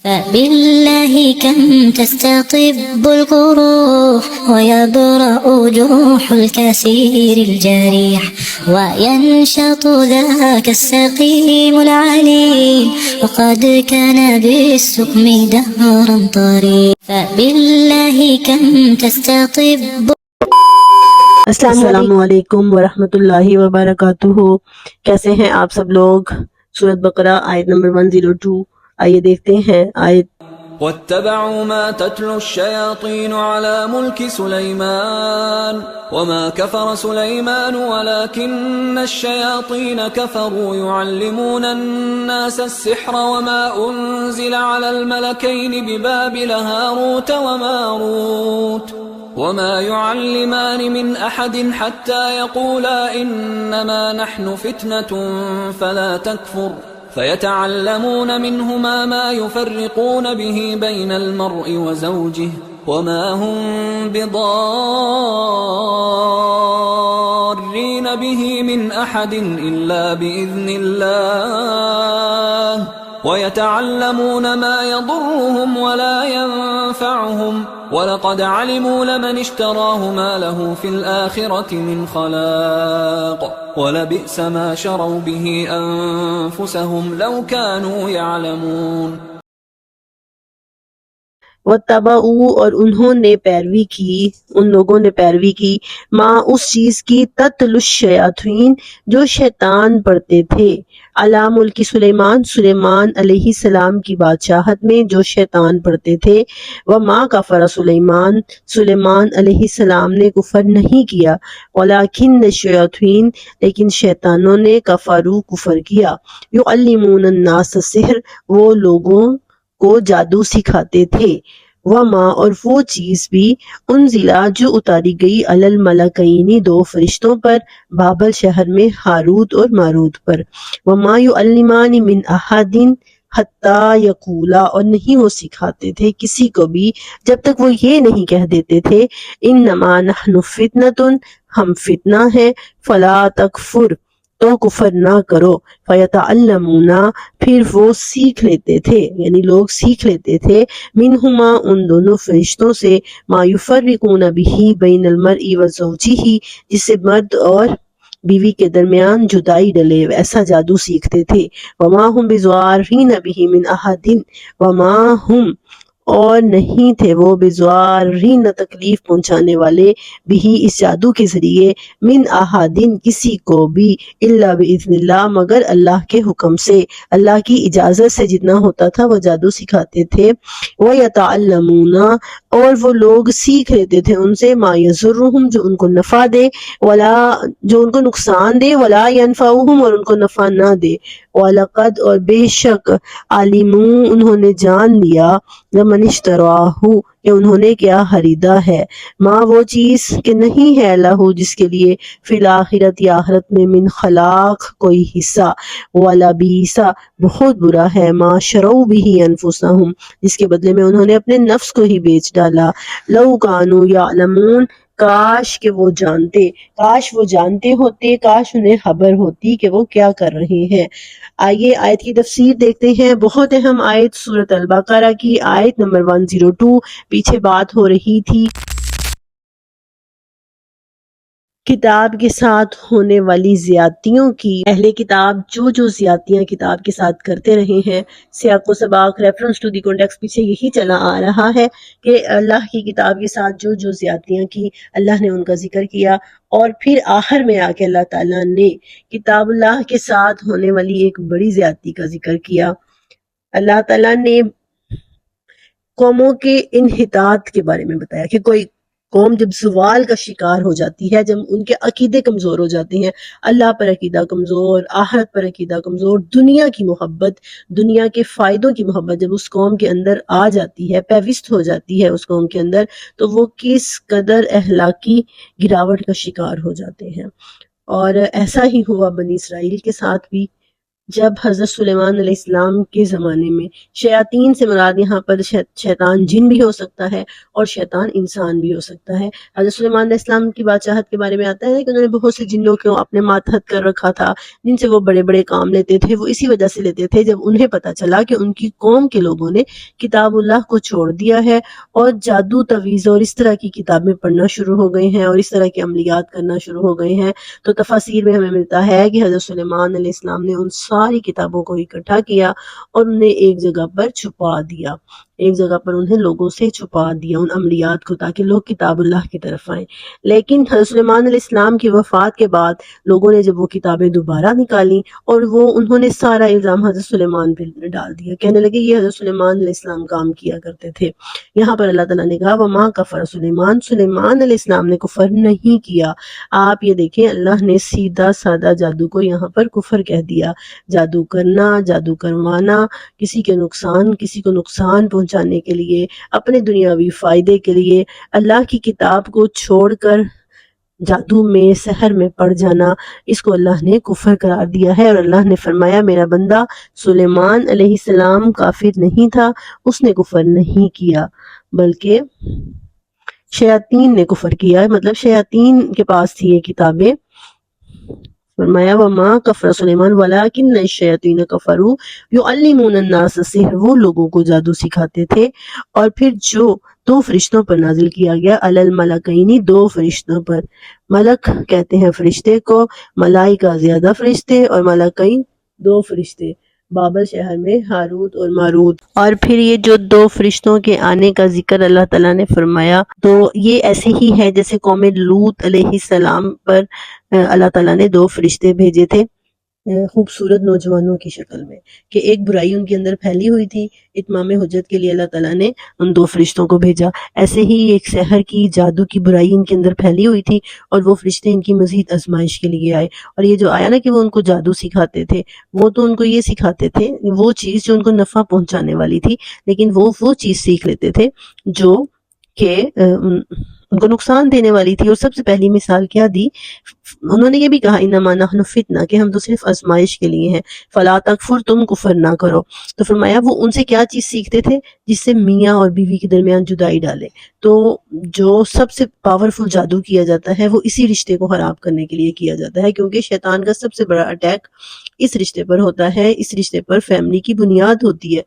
فبالله كم تستطب القروح ويبرأ جروح الكسير الجريح وينشط ذاك السقيم العليل وقد كان بالسقم دهرا طريق فبالله كم تستطب. السلام علیکم ورحمۃ اللہ وبرکاتہ. کیسے ہیں آپ سب لوگ؟ سورۃ بقرہ آیت نمبر 102. آئیے دیکھتے ہیں آیت. واتبعوا ما تتلو الشياطين على ملك سليمان وما كفر سليمان ولكن الشياطين كفروا يعلمون الناس السحر وما أنزل على الملكين ببابل هاروت وماروت وما يعلمان من أحد حتى يقولا إنما نحن فتنة فلا تكفر فيتعلمون منهما ما يفرقون به بين المرء وزوجه وما هم بضارين به من أحد إلا بإذن الله ويتعلمون ما يضرهم ولا ينفعهم وَلَقَدْ عَلِمُوا لَمَنِ اشْتَرَاهُ مَا لَهُ فِي الْآخِرَةِ مِنْ خَلَاقٍ وَلَبِئْسَ مَا شَرَوْا بِهِ أَنفُسَهُمْ لَوْ كَانُوا يَعْلَمُونَ. وَاتَّبَعُوا اور انہوں نے پیروی کی، ان لوگوں نے پیروی کی، ماں اس چیز کی تتلو الشیاطین جو شیطان پڑھتے تھے، علی ملک سلیمان سلیمان علیہ السلام کی بادشاہت میں جو شیطان پڑھتے تھے. وما کفر سلیمان سلیمان علیہ السلام نے کفر نہیں کیا، ولکن الشیاطین لیکن شیطانوں نے کفروا کفر کیا. یعلمون الناس السحر وہ لوگوں کو جادو سکھاتے تھے. وما اور وہ چیز بھی انزلہ جو اتاری گئی علی الملکین دو فرشتوں پر بابل شہر میں ہاروت اور ماروت پر. وما یعلمان من احد حتی یقولا اور نہیں وہ سکھاتے تھے کسی کو بھی جب تک وہ یہ نہیں کہہ دیتے تھے انما نحن فتنۃ ہم فتنہ ہیں فلا تکفر تو کفر نہ کرو. فیتعلمون پھر وہ سیکھ لیتے تھے یعنی لوگ سیکھ لیتے تھے منہما ان دونوں فرشتوں سے ما یفرقون بہ بین المرء وزوجہ جس سے مرد اور بیوی کے درمیان جدائی ڈلے ایسا جادو سیکھتے تھے. وما ہم بضارین بہ من احد وما ہم اور نہیں تھے وہ بضارین تکلیف پہنچانے والے بھی اس جادو کے ذریعے من احدین کسی کو بھی الا باذن اللہ مگر اللہ کے حکم سے، اللہ کی اجازت سے جتنا ہوتا تھا وہ جادو سکھاتے تھے. ویتعلمون اور وہ لوگ سیکھ لیتے تھے ان سے ما یضرہم جو ان کو نفع دے ولا جو ان کو نقصان دے ولا ینفعہم اور ان کو نفع نہ دے. وَلَقَدْ اور بے شک عَلِمُوا انہوں نے جان لیا لَمَنِ اشْتَرَاهُ کہ انہوں نے کیا خریدا ہے ما وہ چیز کہ نہیں ہے لہو جس کے لیے فی الآخرت یا آخرت میں من خلاق کوئی حصہ. وَلَبِئْسَ بہت برا ہے ما شروا بہ انفسہم جس کے بدلے میں انہوں نے اپنے نفس کو ہی بیچ ڈالا. لو کانوا یعلمون کاش کہ وہ جانتے، کاش وہ جانتے ہوتے، کاش انہیں خبر ہوتی کہ وہ کیا کر رہے ہیں. آئیے آیت کی تفسیر دیکھتے ہیں. بہت اہم آیت سورۃ البقرہ کی آیت نمبر 102. پیچھے بات ہو رہی تھی کتاب کے ساتھ ہونے والی زیادتیوں کی. اہل کتاب جو زیادتیاں کتاب کے ساتھ کرتے رہے ہیں، سیاق و سباق ریفرنس ٹو دی کانٹیکسٹ پیچھے یہی چلا آ رہا ہے کہ اللہ کی کتاب کے ساتھ جو زیادتیاں کی اللہ نے ان کا ذکر کیا، اور پھر آخر میں آ کے اللہ تعالیٰ نے کتاب اللہ کے ساتھ ہونے والی ایک بڑی زیادتی کا ذکر کیا. اللہ تعالیٰ نے قوموں کے انحطاط کے بارے میں بتایا کہ کوئی قوم جب زوال کا شکار ہو جاتی ہے، جب ان کے عقیدے کمزور ہو جاتے ہیں، اللہ پر عقیدہ کمزور، آخرت پر عقیدہ کمزور، دنیا کی محبت، دنیا کے فائدوں کی محبت جب اس قوم کے اندر آ جاتی ہے، پیوست ہو جاتی ہے اس قوم کے اندر، تو وہ کس قدر اخلاقی گراوٹ کا شکار ہو جاتے ہیں. اور ایسا ہی ہوا بنی اسرائیل کے ساتھ بھی. جب حضرت سلیمان علیہ السلام کے زمانے میں شیاطین سے مراد یہاں پر شیطان جن بھی ہو سکتا ہے اور شیطان انسان بھی ہو سکتا ہے۔ حضرت سلیمان علیہ السلام کی بادشاہت کے بارے میں آتا ہے کہ انہوں نے بہت سے جنوں کو اپنے ماتحت کر رکھا تھا، جن سے وہ بڑے بڑے کام لیتے تھے۔ وہ اسی وجہ سے لیتے تھے جب انہیں پتہ چلا کہ ان کی قوم کے لوگوں نے کتاب اللہ کو چھوڑ دیا ہے اور جادو تویز اور اس طرح کی کتابیں پڑھنا شروع ہو گئے ہیں اور اس طرح کے عملیات کرنا شروع ہو گئے ہیں، تو تفاسیر میں ہمیں ملتا ہے کہ حضرت سلیمان علیہ السلام نے ان ساری کتابوں کو اکٹھا کیا اور انہیں ایک جگہ پر چھپا دیا، ایک جگہ پر انہیں لوگوں سے چھپا دیا ان عملیات کو، تاکہ لوگ کتاب اللہ کی طرف آئیں۔ لیکن حضرت سلیمان علیہ السلام کی وفات کے بعد لوگوں نے جب وہ کتابیں دوبارہ نکالیں اور انہوں نے سارا الزام حضرت سلیمان پہ ڈال دیا، کہنے لگے یہ حضرت سلیمان علیہ السلام کام کیا کرتے تھے۔ یہاں پر اللہ تعالیٰ نے کہا وَمَا كَفَرَ سلیمان، سلیمان علیہ السلام نے کفر نہیں کیا۔ آپ یہ دیکھیں اللہ نے سیدھا سادہ جادو کو یہاں پر کفر کہہ دیا۔ جادو کرنا، جادو کروانا، کسی کو نقصان پہنچانے کے لیے، اپنے دنیاوی فائدے کے لیے اللہ کی کتاب کو چھوڑ کر جادو میں سحر میں پڑ جانا، اس کو اللہ نے کفر قرار دیا ہے۔ اور اللہ نے فرمایا میرا بندہ سلیمان علیہ السلام کافر نہیں تھا، اس نے کفر نہیں کیا بلکہ شیاطین نے کفر کیا، مطلب شیاطین کے پاس تھی یہ کتابیں۔ فرمایا وَمَا كَفَرَ سلیمان وَلَٰكِنَّ الشَّيَاطِينَ كَفَرُوا يُعَلِّمُونَ النَّاسَ السِّحْرَ، وہ لوگوں کو جادو سکھاتے تھے۔ اور پھر جو 2 فرشتوں پر نازل کیا گیا، علی الملکین، 2 فرشتوں پر۔ ملک کہتے ہیں فرشتے کو، ملائکہ زیادہ فرشتے، اور ملکین 2 فرشتے، بابل شہر میں ہاروت اور ماروت۔ اور پھر یہ جو 2 فرشتوں کے آنے کا ذکر اللہ تعالیٰ نے فرمایا، تو یہ ایسے ہی ہے جیسے قوم لوط علیہ السلام پر اللہ تعالیٰ نے 2 فرشتے بھیجے تھے خوبصورت نوجوانوں کی شکل میں، کہ ایک برائی ان کے اندر پھیلی ہوئی تھی، اتمام حجت کے لیے اللہ تعالیٰ نے ان 2 فرشتوں کو بھیجا۔ ایسے ہی ایک سحر کی، جادو کی برائی ان کے اندر پھیلی ہوئی تھی اور وہ فرشتے ان کی مزید آزمائش کے لیے آئے۔ اور یہ جو آیا نا کہ وہ ان کو جادو سکھاتے تھے، وہ تو ان کو یہ سکھاتے تھے وہ چیز جو ان کو نفع پہنچانے والی تھی، لیکن وہ چیز سیکھ لیتے تھے جو کہ ان کو نقصان دینے والی تھی۔ اور سب سے پہلی مثال کیا دی؟ انہوں نے یہ بھی کہا انما نحن فتنہ، کہ ہم تو صرف آزمائش کے لیے ہیں، فلا تکفر، تم کفر نہ کرو۔ تو فرمایا وہ ان سے کیا چیز سیکھتے تھے؟ جس سے میاں اور بیوی کے درمیان جدائی ڈالے۔ تو جو سب سے پاورفل جادو کیا جاتا ہے وہ اسی رشتے کو خراب کرنے کے لیے کیا جاتا ہے، کیونکہ شیطان کا سب سے بڑا اٹیک اس رشتے پر ہوتا ہے۔ اس رشتے پر فیملی کی بنیاد ہوتی ہے۔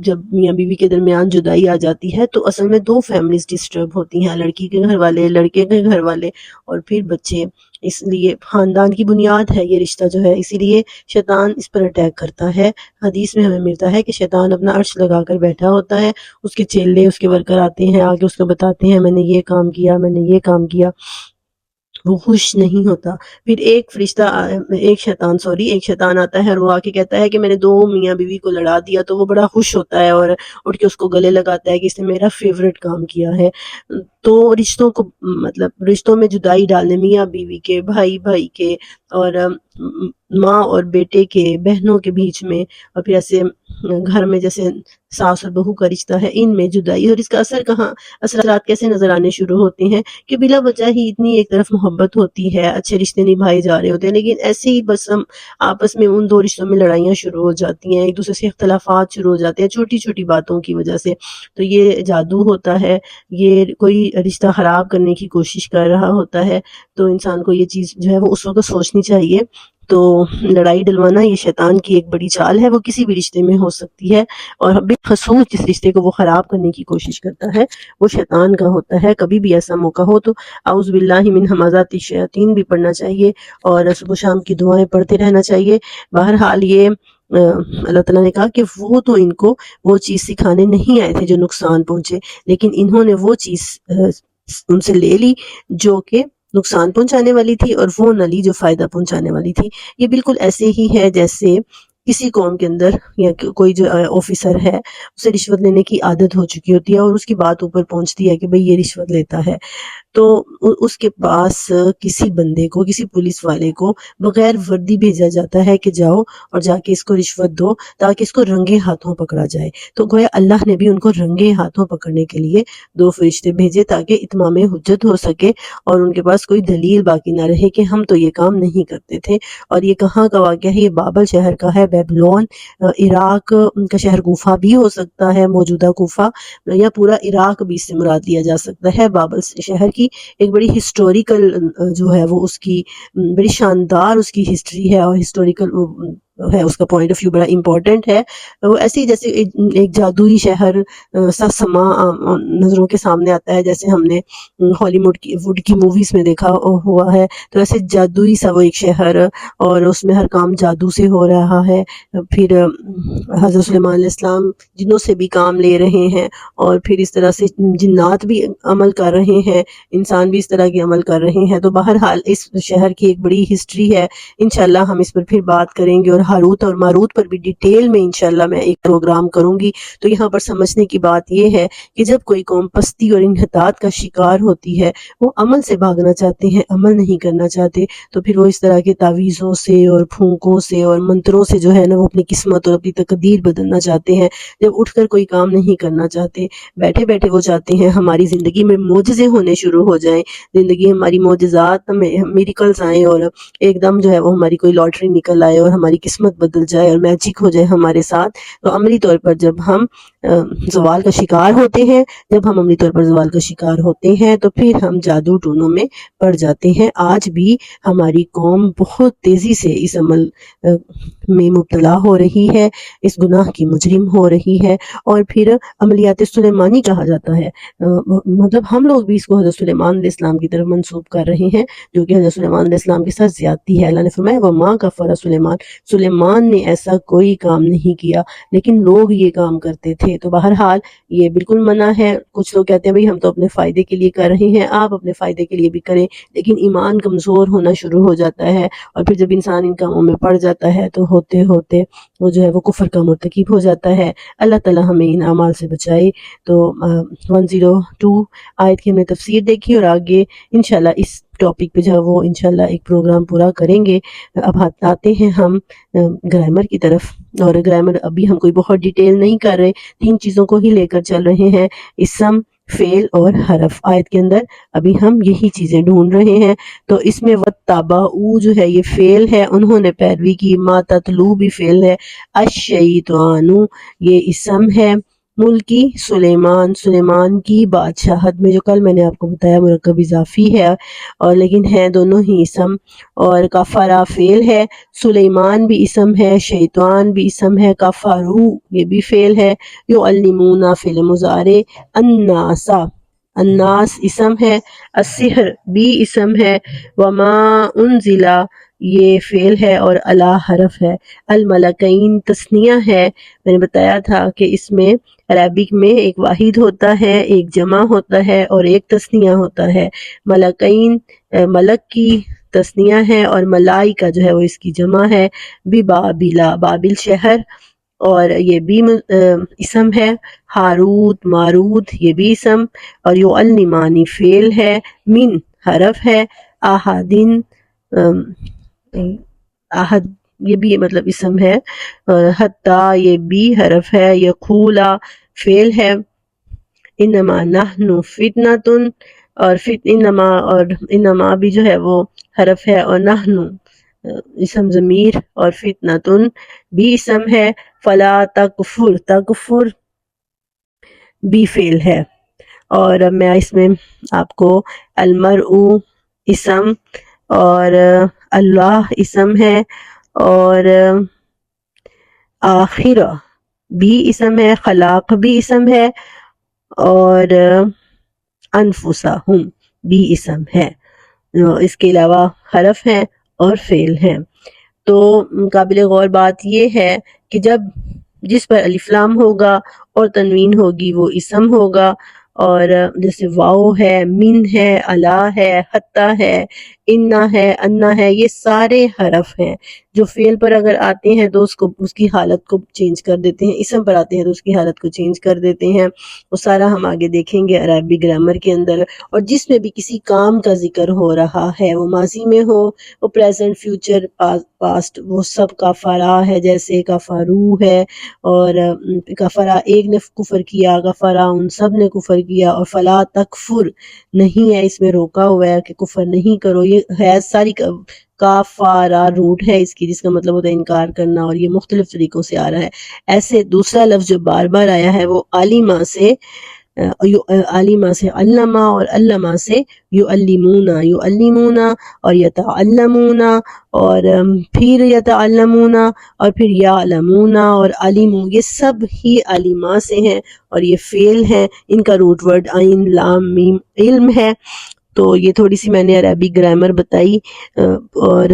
جب میاں بیوی کے درمیان جدائی آ جاتی ہے تو اصل میں 2 فیملیز ڈسٹرب ہوتی ہیں، لڑکی کے گھر والے، لڑکے کے گھر والے، اور پھر بچے۔ اس لیے خاندان کی بنیاد ہے یہ رشتہ جو ہے، اسی لیے شیطان اس پر اٹیک کرتا ہے۔ حدیث میں ہمیں ملتا ہے کہ شیطان اپنا عرش لگا کر بیٹھا ہوتا ہے، اس کے چیلے، اس کے ورکر آتے ہیں، آگے اس کو بتاتے ہیں میں نے یہ کام کیا، میں نے یہ کام کیا، وہ خوش نہیں ہوتا۔ پھر ایک شیطان آتا ہے اور وہ آ کے کہتا ہے کہ میں نے 2 میاں بیوی کو لڑا دیا، تو وہ بڑا خوش ہوتا ہے اور اٹھ کے اس کو گلے لگاتا ہے کہ اس نے میرا فیورٹ کام کیا ہے۔ تو رشتوں کو، مطلب رشتوں میں جدائی ڈالنے، میاں بیوی کے، بھائی کے، اور ماں اور بیٹے کے، بہنوں کے بیچ میں، اور پھر ایسے گھر میں جیسے ساس اور بہو کا رشتہ ہے، ان میں جدائی۔ اور اس کا اثرات کیسے نظر آنے شروع ہوتے ہیں کہ بلا وجہ ہی اتنی ایک طرف محبت ہوتی ہے، اچھے رشتے نبھائے جا رہے ہوتے ہیں، لیکن ایسے ہی بس ہم آپس میں ان 2 رشتوں میں لڑائیاں شروع ہو جاتی ہیں، ایک دوسرے سے اختلافات شروع ہو جاتے ہیں چھوٹی چھوٹی باتوں کی وجہ سے۔ تو یہ جادو ہوتا ہے، یہ کوئی رشتہ خراب کرنے کی کوشش کر رہا ہوتا ہے، تو انسان کو یہ چیز جو ہے وہ اس وقت سوچنی چاہیے۔ تو لڑائی ڈلوانا یہ شیطان کی ایک بڑی چال ہے، وہ کسی بھی رشتے میں ہو سکتی ہے، اور بالخصوص جس رشتے کو وہ خراب کرنے کی کوشش کرتا ہے وہ شیطان کا ہوتا ہے۔ کبھی بھی ایسا موقع ہو تو اعوذ باللہ من ہمزات الشیاطین بھی پڑھنا چاہیے، اور صبح شام کی دعائیں پڑھتے رہنا چاہیے۔ بہرحال یہ اللہ تعالیٰ نے کہا کہ وہ تو ان کو وہ چیز سکھانے نہیں آئے تھے جو نقصان پہنچے، لیکن انہوں نے وہ چیز ان سے لے لی جو کہ نقصان پہنچانے والی تھی، اور وہ نہ لی جو فائدہ پہنچانے والی تھی۔ یہ بالکل ایسے ہی ہے جیسے کسی قوم کے اندر یا کوئی جو آفیسر ہے اسے رشوت لینے کی عادت ہو چکی ہوتی ہے اور اس کی بات اوپر پہنچتی ہے کہ بھئی یہ رشوت لیتا ہے، تو اس کے پاس کسی بندے کو، کسی پولیس والے کو بغیر وردی بھیجا جاتا ہے کہ جاؤ اور جا کے اس کو رشوت دو تاکہ اس کو رنگے ہاتھوں پکڑا جائے۔ تو گویا اللہ نے بھی ان کو رنگے ہاتھوں پکڑنے کے لیے 2 فرشتے بھیجے تاکہ اتمام حجت ہو سکے اور ان کے پاس کوئی دلیل باقی نہ رہے کہ ہم تو یہ کام نہیں کرتے تھے۔ اور یہ کہاں کا واقعہ ہے؟ یہ بابل شہر کا ہے، بیبلون، عراق کا شہر کوفہ بھی ہو سکتا ہے، موجودہ کوفہ، یا پورا عراق بھی اس سے مراد لیا جا سکتا ہے۔ بابل شہر کی ایک بڑی ہسٹوریکل جو ہے وہ اس کی بڑی شاندار اس کی ہسٹری ہے اور ہسٹوریکل ہے، اس کا پوائنٹ آف ویو بڑا امپورٹنٹ ہے۔ وہ ایسے ہی جیسے ایک جادوئی شہر سا سما نظروں کے سامنے آتا ہے، جیسے ہم نے ہالی ووڈ کی موویز میں دیکھا ہوا ہے، تو ایسے جادوئی سا وہ ایک شہر، اور اس میں ہر کام جادو سے ہو رہا ہے۔ پھر حضرت سلیمان علیہ السلام جنوں سے بھی کام لے رہے ہیں، اور پھر اس طرح سے جنات بھی عمل کر رہے ہیں، انسان بھی اس طرح کے عمل کر رہے ہیں۔ تو بہرحال اس شہر کی ایک بڑی ہسٹری ہے، انشاءاللہ ہم اس پر پھر بات کریں گے، اور ہاروت اور ماروت پر بھی ڈیٹیل میں انشاءاللہ میں ایک پروگرام کروں گی۔ تو یہاں پر سمجھنے کی بات یہ ہے کہ جب کوئی قوم پستی اور انحطاط کا شکار ہوتی ہے، وہ عمل سے بھاگنا چاہتے ہیں، عمل نہیں کرنا چاہتے، تو پھر وہ اس طرح کے تعویذوں سے اور پھونکوں سے اور منتروں سے جو ہے نا وہ اپنی قسمت اور اپنی تقدیر بدلنا چاہتے ہیں۔ جب اٹھ کر کوئی کام نہیں کرنا چاہتے، بیٹھے بیٹھے وہ چاہتے ہیں ہماری زندگی میں معجزے ہونے شروع ہو جائیں، زندگی ہماری معجزات میں میریکلز آئیں، اور ایک دم جو ہے وہ ہماری کوئی لاٹری نکل آئے اور ہماری قسمت بدل جائے اور میجک ہو جائے ہمارے ساتھ۔ تو عملی طور پر جب ہم زوال کا شکار ہوتے ہیں، تو پھر ہم جادو ٹونوں میں پڑ جاتے ہیں۔ آج بھی ہماری قوم بہت تیزی سے اس عمل میں مبتلا ہو رہی ہے، اس گناہ کی مجرم ہو رہی ہے، اور پھر عملیات سلیمانی کہا جاتا ہے۔ مطلب ہم لوگ بھی اس کو حضرت سلیمان علیہ السلام کی طرف منسوب کر رہے ہیں، جو کہ حضرت سلیمان علیہ السلام کے ساتھ زیادتی ہے۔ اللہ نے فرمایا وَمَا كَفَرَ سلیمان نے ایسا کوئی کام نہیں کیا، لیکن لوگ یہ کام کرتے تھے۔ تو بہرحال یہ بالکل منع ہے۔ کچھ لوگ کہتے ہیں بھئی ہم تو اپنے فائدے کے لیے کر رہے ہیں، آپ اپنے فائدے کے لیے بھی کریں، لیکن ایمان کمزور ہونا شروع ہو جاتا ہے، اور پھر جب انسان ان کاموں میں پڑ جاتا ہے تو ہوتے ہوتے وہ جو ہے وہ کفر کا مرتکب ہو جاتا ہے۔ اللہ تعالی ہمیں ان اعمال سے بچائے۔ تو 102 آیت کی ہم نے تفسیر دیکھی، اور آگے انشاءاللہ اس ٹاپک پہ جو ہے وہ انشاءاللہ ایک پروگرام پورا کریں گے۔ اب آتے ہیں ہم گرامر کی طرف، اور گرامر ابھی ہم کوئی بہت ڈیٹیل نہیں کر رہے، 3 چیزوں کو ہی لے کر چل رہے ہیں، اسم، فعل اور حرف۔ آیت کے اندر ابھی ہم یہی چیزیں ڈھونڈ رہے ہیں۔ تو اس میں وَاتَّبَعُوا جو ہے یہ فعل ہے، انہوں نے پیروی کی، مَا تَتْلُو بھی فعل ہے، الشَّیطَانُ یہ اسم ہے، ملکی سلیمان کی بادشاہت میں، جو کل میں نے آپ کو بتایا مرکب اضافی ہے، اور لیکن ہیں دونوں ہی اسم، اور کفرا فعل ہے، سلیمان بھی اسم ہے، شیطان بھی اسم ہے، کفرو یہ بھی فعل ہے، یعلمون فعل مضارع، الناس اسم ہے، السحر بھی اسم ہے، وما انزل یہ فعل ہے، اور الا حرف ہے، الملکین تثنیہ ہے۔ میں نے بتایا تھا کہ اس میں عربک میں ایک واحد ہوتا ہے، ایک جمع ہوتا ہے، اور ایک تثنیہ ہوتا ہے۔ ملکین ملک کی تثنیہ ہے، اور ملائکہ جو ہے وہ اس کی جمع ہے۔ ببابل بابل شہر، اور یہ بھی اسم ہے۔ ہاروت ماروت یہ بھی اسم، اور یعلمانی فعل ہے، من حرف ہے، احدن احد یہ بھی مطلب اسم ہے، اور حتی یہ بھی حرف ہے، یقولا فعل ہے، انما نحن فتنۃ اور انما بھی جو ہے وہ حرف ہے، اور نحن اسم ضمیر، اور فتنۃ بھی اسم ہے، فلا تکفر بھی فعل ہے۔ اور میں اس میں آپ کو المرء اسم، اور اللہ اسم ہے، اور آخرہ بھی اسم ہے، خلاق بھی اسم ہے، اور انفسہم بھی اسم ہے۔ اس کے علاوہ حرف ہیں اور فعل ہیں۔ تو قابل غور بات یہ ہے کہ جس پر الف لام ہوگا اور تنوین ہوگی وہ اسم ہوگا، اور جیسے واو ہے، من ہے، الا ہے، حتی ہے، انا ہے، انا ہے، یہ سارے حرف ہیں۔ جو فعل پر اگر آتے ہیں تو اس کی حالت کو چینج کر دیتے ہیں، اسم پر آتے ہیں تو اس کی حالت کو چینج کر دیتے ہیں، وہ سارا ہم آگے دیکھیں گے عربی گرامر کے اندر۔ اور جس میں بھی کسی کام کا ذکر ہو رہا ہے، وہ ماضی میں ہو، وہ پریزنٹ، فیوچر، پاسٹ، وہ سب کفارا ہے، جیسے کفارو ہے، اور کفرا ایک نے کفر کیا، کفرا ان سب نے کفر کیا، اور فلا تکفر نہیں ہے، اس میں روکا ہوا ہے کہ کفر نہیں کرو، یہ ہے ساری کافارا روٹ ہے اس کی، جس کا مطلب ہوتا ہے انکار کرنا، اور یہ مختلف طریقوں سے آ رہا ہے۔ ایسے دوسرا لفظ جو بار بار آیا ہے وہ عالمہ سے علمہ، اور علمہ سے یعلمون اور یتعلمون، اور پھر یتعلمون، اور پھر یعلمون اور علموا، یہ سب ہی علمہ سے ہیں اور یہ فعل ہیں، ان کا روٹ ورڈ عین لام میم علم ہے۔ تو یہ تھوڑی سی میں نے عربی گرامر بتائی، اور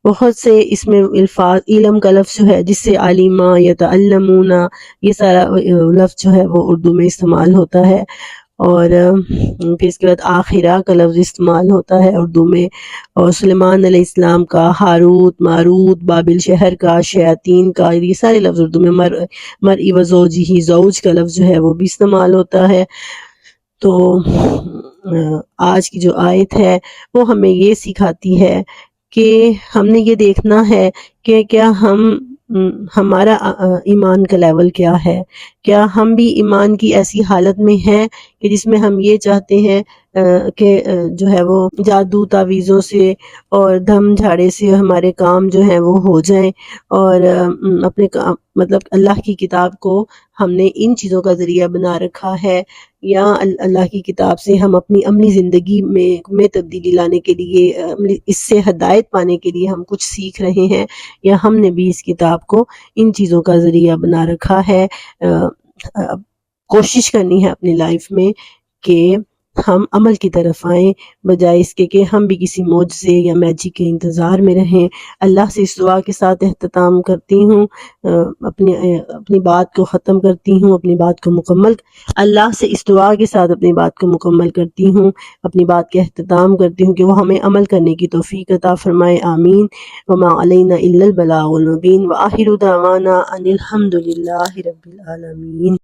بہت سے اس میں الفاظ، علم کا لفظ جو ہے جس سے عالمہ، یتعلمون، یہ سارا لفظ جو ہے وہ اردو میں استعمال ہوتا ہے، اور پھر اس کے بعد آخرہ کا لفظ استعمال ہوتا ہے اردو میں، اور سلیمان علیہ السلام کا، ہاروت ماروت، بابل شہر کا، شیاطین کا، یہ سارے لفظ اردو میں، مرئی و زوجہ، زوج کا لفظ جو ہے وہ بھی استعمال ہوتا ہے۔ تو آج کی جو آیت ہے وہ ہمیں یہ سکھاتی ہے کہ ہم نے یہ دیکھنا ہے کہ کیا ہمارا ایمان کا لیول کیا ہے، کیا ہم بھی ایمان کی ایسی حالت میں ہیں کہ جس میں ہم یہ چاہتے ہیں کہ جو ہے وہ جادو تعویذوں سے اور دھم جھاڑے سے ہمارے کام جو ہیں وہ ہو جائیں، اور اپنے کام، مطلب اللہ کی کتاب کو ہم نے ان چیزوں کا ذریعہ بنا رکھا ہے، یا اللہ کی کتاب سے ہم اپنی عملی زندگی میں تبدیلی لانے کے لیے، اس سے ہدایت پانے کے لیے ہم کچھ سیکھ رہے ہیں، یا ہم نے بھی اس کتاب کو ان چیزوں کا ذریعہ بنا رکھا ہے۔ کوشش کرنی ہے اپنی لائف میں کہ ہم عمل کی طرف آئیں، بجائے اس کے کہ ہم بھی کسی معجزے یا میجک کے انتظار میں رہیں۔ اللہ سے اس دعا کے ساتھ اختتام کرتی ہوں، اپنی بات کو ختم کرتی ہوں، اپنی بات کو مکمل، اللہ سے اس دعا کے ساتھ اپنی بات کو مکمل کرتی ہوں، اپنی بات کا اختتام کرتی ہوں کہ وہ ہمیں عمل کرنے کی توفیق عطا فرمائے، آمین۔ وما علینا الا البلاغ المبین، وآخر دعوانا ان الحمد للہ رب العالمین۔